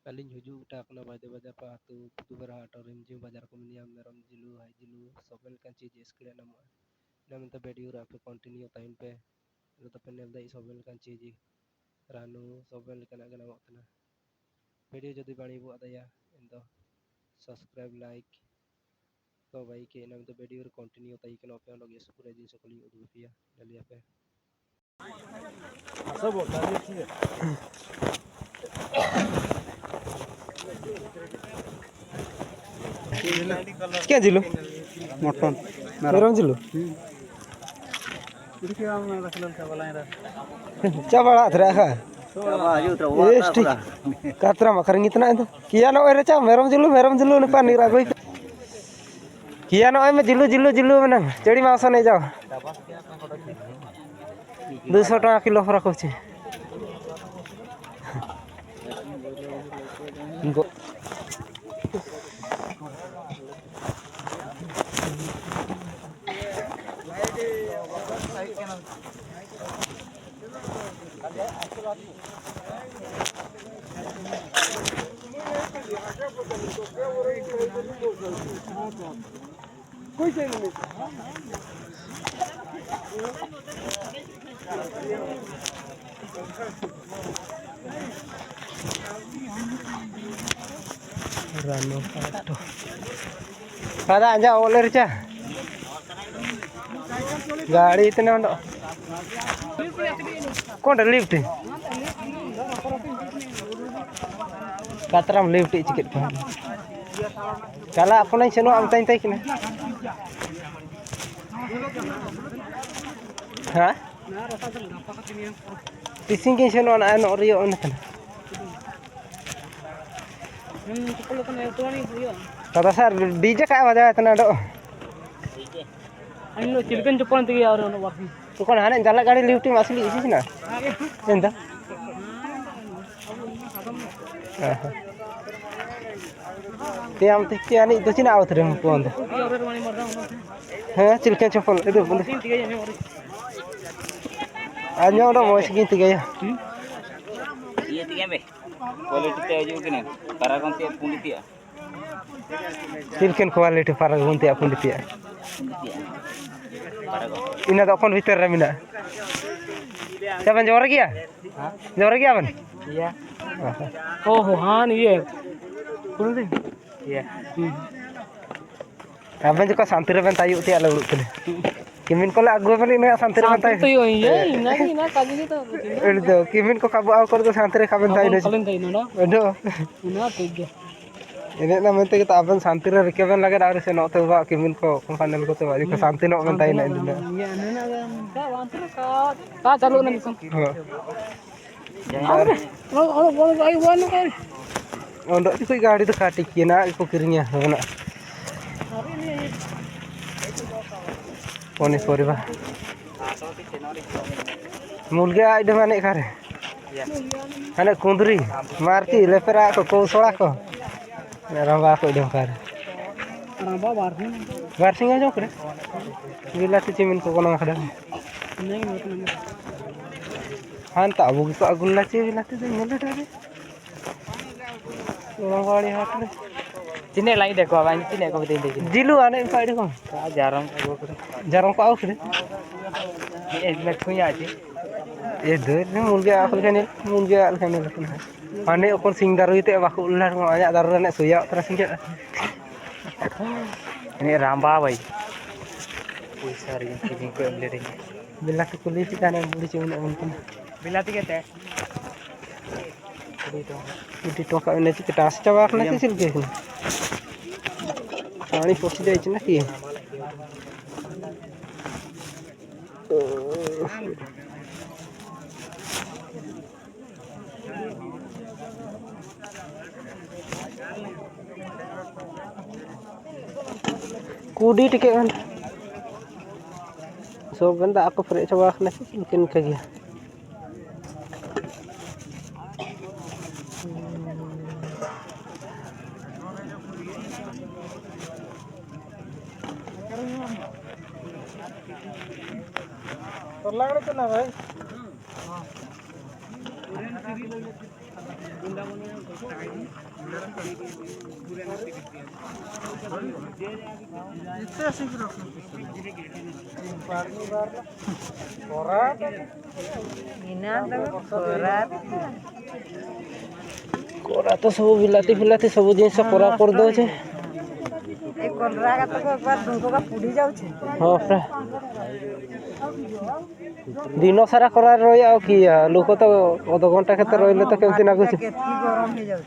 Aling hujung takna bade bade patu putu berhat orang jing bajar ko miniam merom jilu hai jilu sobel kan चीज इसके नाम नाम तो video रापे continue time पे तो panel दे sobel kan चीज ranu sobel kana kana wakna video जदि बाणी bu adaya endo subscribe like तो भाई के नाम तो वीडियो कंटिन्यू ताई के नोपे लोग ये पूरा दिन सकली उदुपिया डलिया पे सब होता है क्या जिलो मटन मेरम जिलो चावल आथरा है कातरा मखरंग इतना है किया ना ओरे चा मेरम जिलो ने पानी रागोई किया ना में जिलो जिलो जिलो में चढ़ी मांस नहीं जाओ 200 টাকা কিলো ফরা করছে कोई चाहिए नहीं Rano pato. Kada aja oleh rica. Gari iतना ndo. Kau dah lift? Katram lift cikit pun. Kalau aku naik seno am tain kena. Hah? Pising ke seno anak anak rio anak kan. Kata sar DJ kayak wajah iतना ndo. Anu cilkan cepat tu ya orang waktu. Tu kan anak jalan gari lift masih isi sih na. Entah. Tiam tikia ni tu cina awat rem pun. Hah cilkan cepat itu pun. Anya orang mau segini tiga ya. Iya tiga be. Kualiti aja begini. Para konti pundi tiya. Cilkan kualiti para konti pundi tiya. Ina तो अपन भीतर रे मिना क्या जोर गया अपन iya oh han iya बोल दे iya अपन जो का शांति रे बन तायु ते अलग उतने किमिन को लागो बन इन शांति रे बन ताय तो iya ina काजी तो एडो किमिन को काबू आव कर तो शांति रे खाबन ताय नो एडो ina ठीक है ini namanya kita abang santir dari keban lagi dari seno tuh pak kimin kok panel kok tuh pak santir nok mentai nih ini iya nana kan wantir ka calon nih oh ayo wana kan untuk itu gadi tuh katik kina itu kirinya mana ponis pori pak mulga itu mana kare anak kundri marti lepera kok sorak kok Ramba aku udah kar. Ramba barsing aja kure. Gila tuh cimin kok kono kada. Han tak bugi kok agulla ci gila tuh ngel tadi. Orang wali hat le. Cine lagi deh kok abang cine kok betul betul. Jilu ane empat deh kok. Jarang kok aku deh. Ini punya aja. Deh ini mulga kan ini. Ane okon singdaru itu aku ular banyak darurat nek suya terus singkat. Ini ramba boy. Puisar yang kini ko beli ni. Bila tu kulit kita nak beli cuma nak mungkin. Bila tu kita. Jadi to ka ini kita as coba nak sih silke. Ani posi dah itu nak ye. Kudi tiket kan so benda aku frek coba nasi mungkin kayak terlalu tenang, guys. कोरा तो सब बिलाती फिलाती सब जिनस कोरा कर दो छे ए cholera का तो एक बार तुमको का पुड़ी जाउ छे हां फ्रा दिनो सारा कोरा रोया ओ की लोक तो आधा घंटा केते रोइले तो केमति लागु छे केतली गरम हे जाउ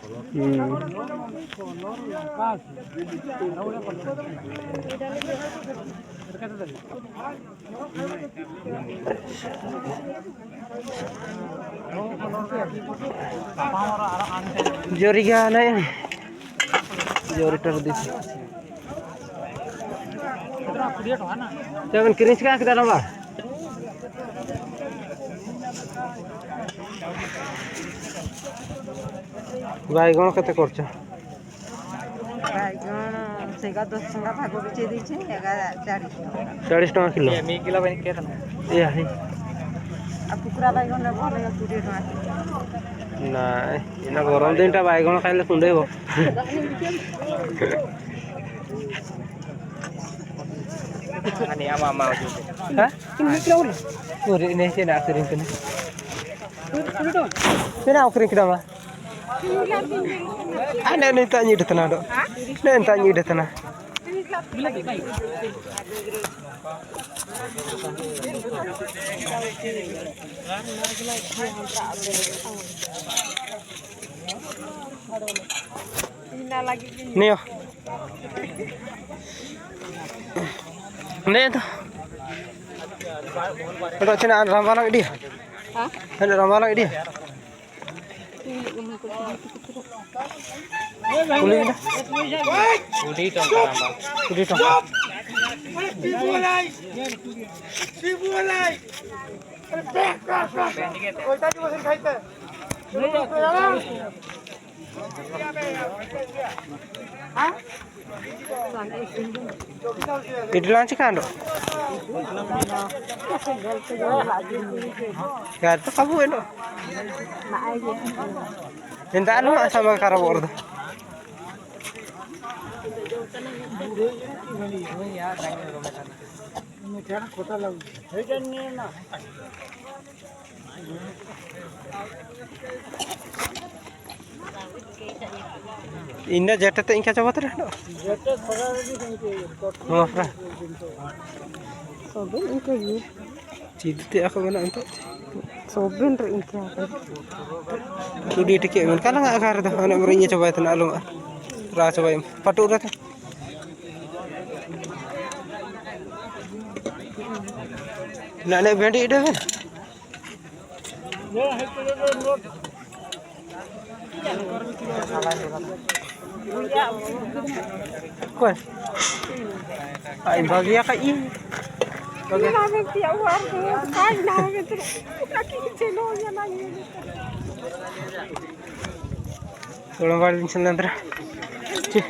जोरी गया नहीं जोरी टर दी जब क्रिंच का कितना लंबा बैगण केते करछ बैगण सेगा 10 टका भाग बिचे दी छे 40 टका किलो 1 किलो बन के ए है आ कुकरा बैगण ने भले 20 टका नहीं इना गरम दिन टा बैगण खाइले कुंडेबो ani ama ha ini kilo uri ini sina akhirin kene sina akhirin kira mah ana ni tanya de tana do ne tanya de tana Neo. Ne to. Itu cina rambalang dia. Hah? Ada rambalang dia. Kulit dah. Kulit dong rambang. Kulit dong. Sibulai. Oh tadi masih kaitan. Hah? Itu lanci kan dok? Ya itu kamu endo. Minta anu sama karabor tuh. Indah jatuh ingka coba terus dok. Jatuh sekarang lagi ingka. Maaf lah. Sobin ingka ye. Citi aku mana untuk. Sobin ter ingka. Kudi tiket men kalau nggak akar tuh anak berinya coba itu nak lu. Ra coba patu rat. Nak naik bendi dah kan? Kuat. Ay bagian ka ini. Bagian. Namin tiya war ko. Ay namin ter. Nakikitselo niya na yun. Tolong balik selantra. Cih.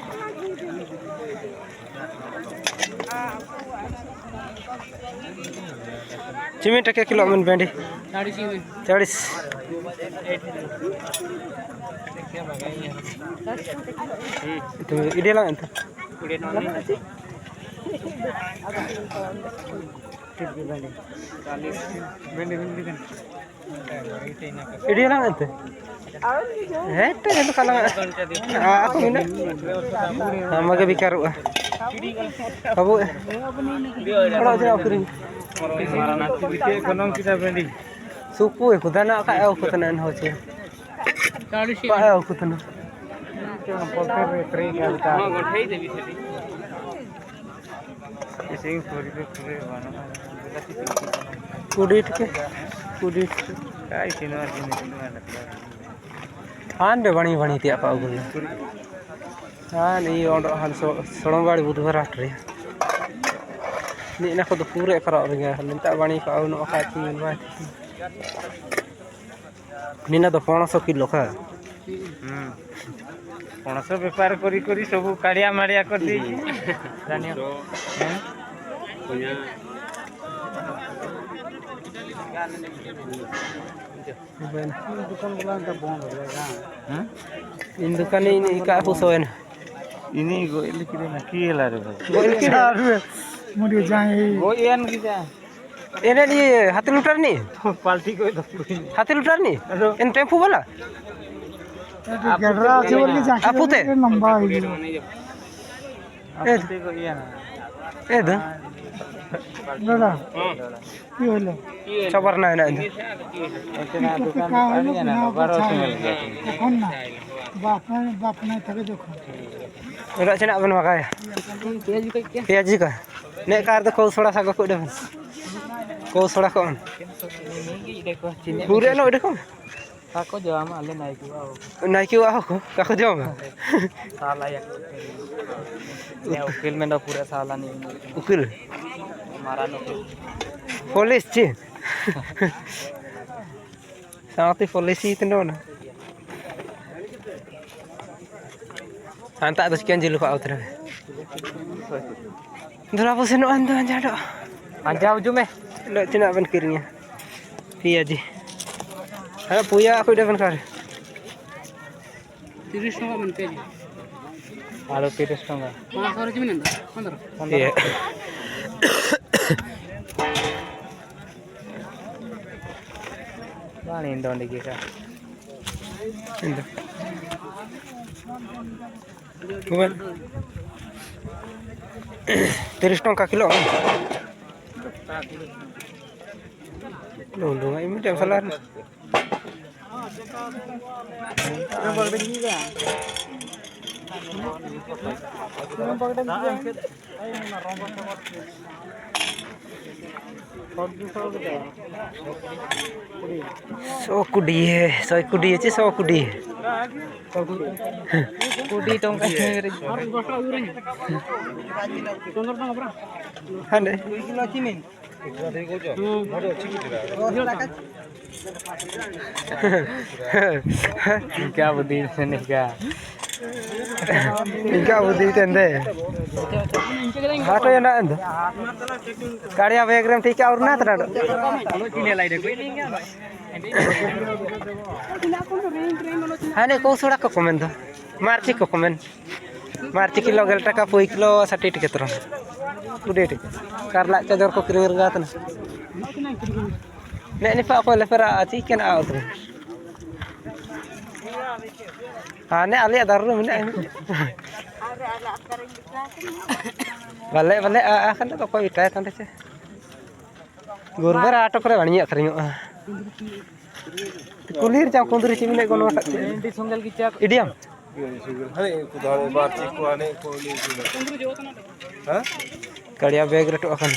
Cimi tak kilo men bendi. 40. Itu ide lang ento. Ide lang ento. Itu itu kalau aku ini. Nama ke bikaru ah. Kamu. Kalau jauh kering. Suku aku tanah kaya aku tanah hoce. Kaya aku tanah. Kudit ke? Kudit. Ande bani tiap apa guna. Ini orang han sorong bari butuh rattri. Ni nak tu pura kerap dengan minta bani kau nak kaki minat. Ni nak tu 500 kilo ka. 500 बेपार करी करी सब काड़िया माड़िया कर दी जानियो पुnya दुकान वाला का बंद हो जाएगा। इन दुकान ini ka pusoen ini go ini kira nak kira ada bos. goil kira मुझे जाए Goyan kita. ini ni hati lutar ni Palti ko itu. hati lutar ni in tempo wala Gadra चोर के जाके Apa teh? लंबा है Palti ko iya. dah दादा ये होलो sabar na ini Itu na dukan ani na baru singal gitu. कौन ना बाप नहीं थके देखो udah cina ben makai piaji ka nek kar to kau soda sago ko de kau soda ko pure no de ko Aku jawab ale naik wow. naik wa ko ka ko jom Salah ya. Ya ukil menda pura salah nih. ukil Maran ukil. polis ci sangat polisi itu no Anta atas sekian jilu Pak Utra. Dura apa seno anda anja dok. Anja ujung Dok cina ban kirinya. Iya ji. Ada puya aku udah ban kar. 30 টাকা মান পেজি Halo 30 tongga. 500 জি মিনেন 15 Iya. Mana Indo nih kita? Ini. Bukan. 30 tongka kilo. Loh, ini dia salah. So kudi sih so kudi. Kudi tongga. Hande. क्या बुद्धि से निकाह Ika budi tende. Hato ya na ando. Karya background tika aur na trado. Hane kau soda ko komen do. Marchi ko komen. Marchi kilo gel taka 5 kilo 60 tiket ron. Udah deh. Karla cador ko kiring gat na. Nek ni pak ko lefera chicken out. Ane ali daru mina. Bale akan to ko itai tante che. Gurbar ato kore baniya keringo. Kulir jam kunduri chimine kono kat. Di sunggal kita. Idiam. Kaliya bag reto akan.